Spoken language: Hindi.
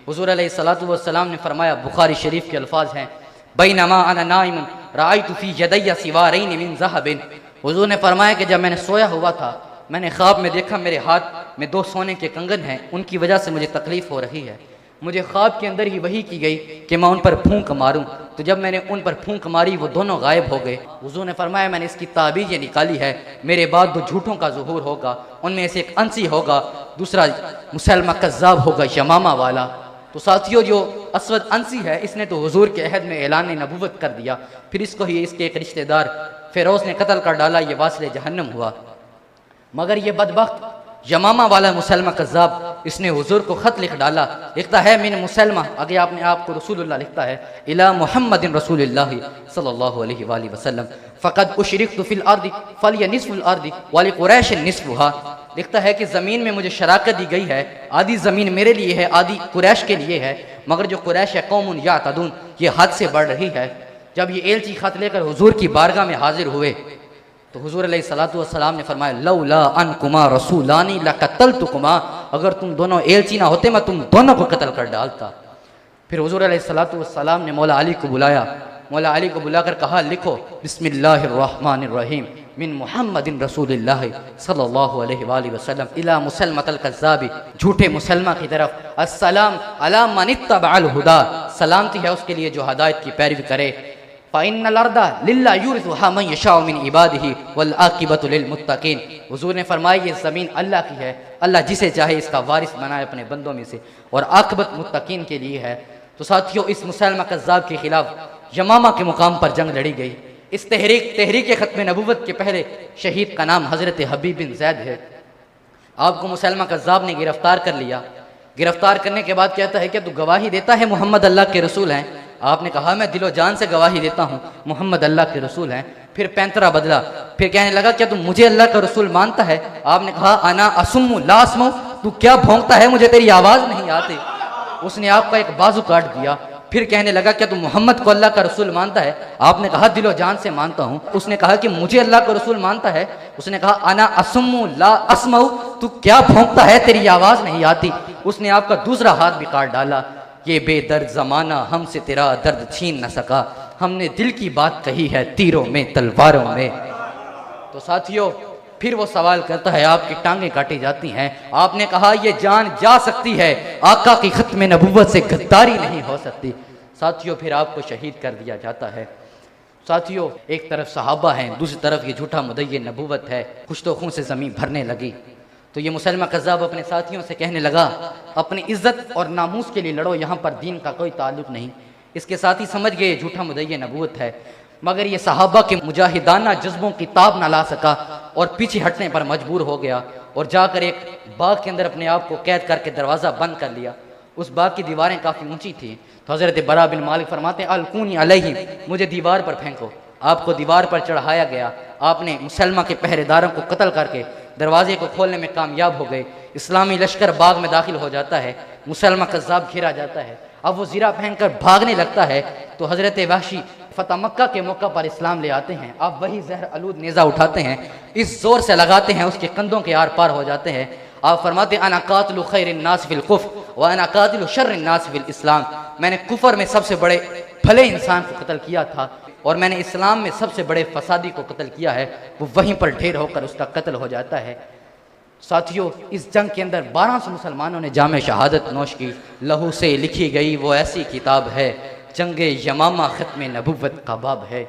हुज़ूर अलैहिस्सलातु वस्सलाम ने फरमाया, बुखारी शरीफ के अल्फाज हैं, बैनमा अना नाइमुन राअयतु फी यदैया सिवारैन मिन ज़हबिन। हुज़ूर ने फरमाया कि जब मैंने सोया हुआ था, मैंने ख्वाब में देखा मेरे हाथ में 2 सोने के कंगन हैं, उनकी वजह से मुझे तकलीफ़ हो रही है। मुझे ख्वाब के अंदर ही वही की गई कि मैं उन पर फूंक मारूं, तो जब मैंने उन पर फूंक मारी वो दोनों गायब हो गए। हुज़ूर ने फरमाया, मैंने इसकी ताबीज़ ये निकाली है, मेरे बाद 2 झूठों का ज़ुहूर होगा, उनमें से एक अंसी होगा, दूसरा मुसलमा कज़्ज़ाब होगा, यमामा वाला। तो साथियों, जो असवद अंसी है, इसने तो हुज़ूर के अहद में ऐलान नबूवत कर दिया, फिर इसको ही इसके एक रिश्तेदार फ़िरोज़ ने कत्ल कर डाला, ये वासिल जहन्नम हुआ। मगर ये बदबख्त यमामा वाला मुसलमा कज़्ज़ाब, इसने हुज़ूर को ख़त लिख डाला, लिखता है मिन मुसलमा, आगे आपने आपको रसूलुल्लाह लिखता है, इला मुहम्मदिन रसूलुल्लाह सल्लल्लाहु अलैहि वसल्लम फ़क़द उशरिक्तु फ़िल अर्दि फ़लिय निस्फ़ुल अर्दि वलि कुरैश निस्फ़ुहा। लिखता है कि ज़मीन में मुझे शराकत दी गई है, आधी ज़मीन मेरे लिए है, आधी कुरैश के लिए है, मगर जो कुरैश है कौमुन यातदून, ये हद से बढ़ रही है। जब ये एलची ख़त लेकर हुज़ूर की बारगाह में हाजिर हुए तो हुज़ूर अलैहिस्सलातु वस्सलाम ने फरमाया, लौला अनकुमा रसूलानी लक़तलतुकुमा, अगर तुम दोनों एलची ना होते मैं तुम दोनों को कत्ल कर डालता। फिर हुज़ूर अलैहिस्सलातु वस्सलाम ने मौला अली को बुलाया, मौला अली को बुलाकर कहा, लिखो बिस्मिल्लाहिर्रहमानिर्रहीम मिन मुहम्मदिन रसूलिल्लाह सल्लल्लाहु अलैहि वसल्लम इला मुसलमतल कज़्ज़ाबी, झूठे मुसलमा की तरफ, अस्सलाम अला मन इत्तबअल हुदा, सलामती है उसके लिए जो हदायत की पैरवी करे। फ़इन्नल अर्दा लिल्लाहि युरिथुहा मन यशाउ मिन इबादिही वल आक़िबतु लिल मुत्तक़ीन। हुज़ूर ने फरमाया, ये ज़मीन अल्लाह की है, अल्लाह जिसे चाहे इसका वारिस बनाए अपने बंदों में से, और आक़िबत मुत्तक़ीन के लिए है। तो साथियों, इस मुसलमा कज़्ज़ाब के खिलाफ यमामा के मुकाम पर जंग लड़ी गई। इस तहरीक ख़त्म नबूवत के पहले शहीद का नाम हज़रत हबीब बिन ज़ैद है। आपको मुसलमा कज़्ज़ाब ने गिरफ्तार कर लिया। गिरफ्तार करने के बाद कहता है, क्या तू गवाही देता है मोहम्मद अल्लाह के रसूल हैं? आपने कहा, मैं दिलो जान से गवाही देता हूँ मोहम्मद अल्लाह के रसूल हैं। फिर पैंतरा बदला, फिर कहने लगा, क्या तू मुझे अल्लाह का रसूल मानता है? आपने कहा, अना असुम्मु ला अस्मउ, तू क्या भौंकता है, मुझे तेरी आवाज़ नहीं आती। उसने आपका एक बाजू काट दिया। फिर कहने लगा, क्या तू मोहम्मद को अल्लाह का रसूल मानता है? आपने कहा, दिलो जान से मानता हूँ। उसने कहा कि मुझे अल्लाह का रसूल मानता है? उसने कहा, अना असुम्मु ला अस्मउ, तू क्या भौंकता है, तेरी आवाज़ नहीं आती। उसने आपका दूसरा हाथ भी काट डाला। ये बेदर्द ज़माना हमसे तेरा दर्द छीन न सका, हमने दिल की बात कही है तीरों में तलवारों में। तो साथियों, फिर वो सवाल करता है, आपकी टांगें काटी जाती हैं। आपने कहा, ये जान जा सकती है, आका की खत्म नबूवत से गद्दारी नहीं हो सकती। साथियों, फिर आपको शहीद कर दिया जाता है। साथियों, एक तरफ सहाबा हैं, दूसरी तरफ ये झूठा मुदय्यिन नबूवत है। कुछ तो खून से ज़मीन भरने लगी। तो ये मुसलमा कज़्ज़ाब अपने साथियों से कहने लगा, अपनी इज़्ज़त और नामूस के लिए लड़ो, यहाँ पर दीन का कोई ताल्लुक़ नहीं। इसके साथी समझ गए झूठा मुदय्यिन नबूवत है, मगर ये सहाबा के मुजाहिदाना जज्बों की ताब ना ला सका और पीछे हटने पर मजबूर हो गया और जाकर एक बाग के अंदर अपने आप को कैद करके दरवाज़ा बंद कर लिया। उस बाग की दीवारें काफ़ी ऊंची थी। तो हज़रत बरा बिन मालिक फरमाते हैं, अलकूनी अलैहि, मुझे दीवार पर फेंको। आपको दीवार पर चढ़ाया गया। आपने मुसलमा के पहरेदारों को कत्ल करके दरवाजे को खोलने में कामयाब हो गए। इस्लामी लश्कर बाग में दाखिल हो जाता है। मुसलमा कज़्ज़ाब घिरा जाता है। अब वो ज़ीरा पहनकर भागने लगता है तो हज़रत वहशी फ़तह मक्का के मौका पर इस्लाम ले आते हैं। आप वही जहर आलूद नेज़ा उठाते हैं, इस ज़ोर से लगाते हैं, उसके कंधों के आर पार हो जाते हैं। आप फरमाते हैं, अना कातिलु खैरिन नास फिल कुफ्र व अना कातिलु शर्रिन नास फिल इस्लाम, मैंने कुफर में सबसे बड़े भले इंसान को कत्ल किया था और मैंने इस्लाम में सबसे बड़े फसादी को कत्ल किया है। वो वहीं पर ढेर होकर उसका कत्ल हो जाता है। साथियों, इस जंग के अंदर 1200 मुसलमानों ने जामे शहादत नोश की। लहू से लिखी गई वो ऐसी किताब है, जंगे यमामा ख़त्म नबूवत का बाब है।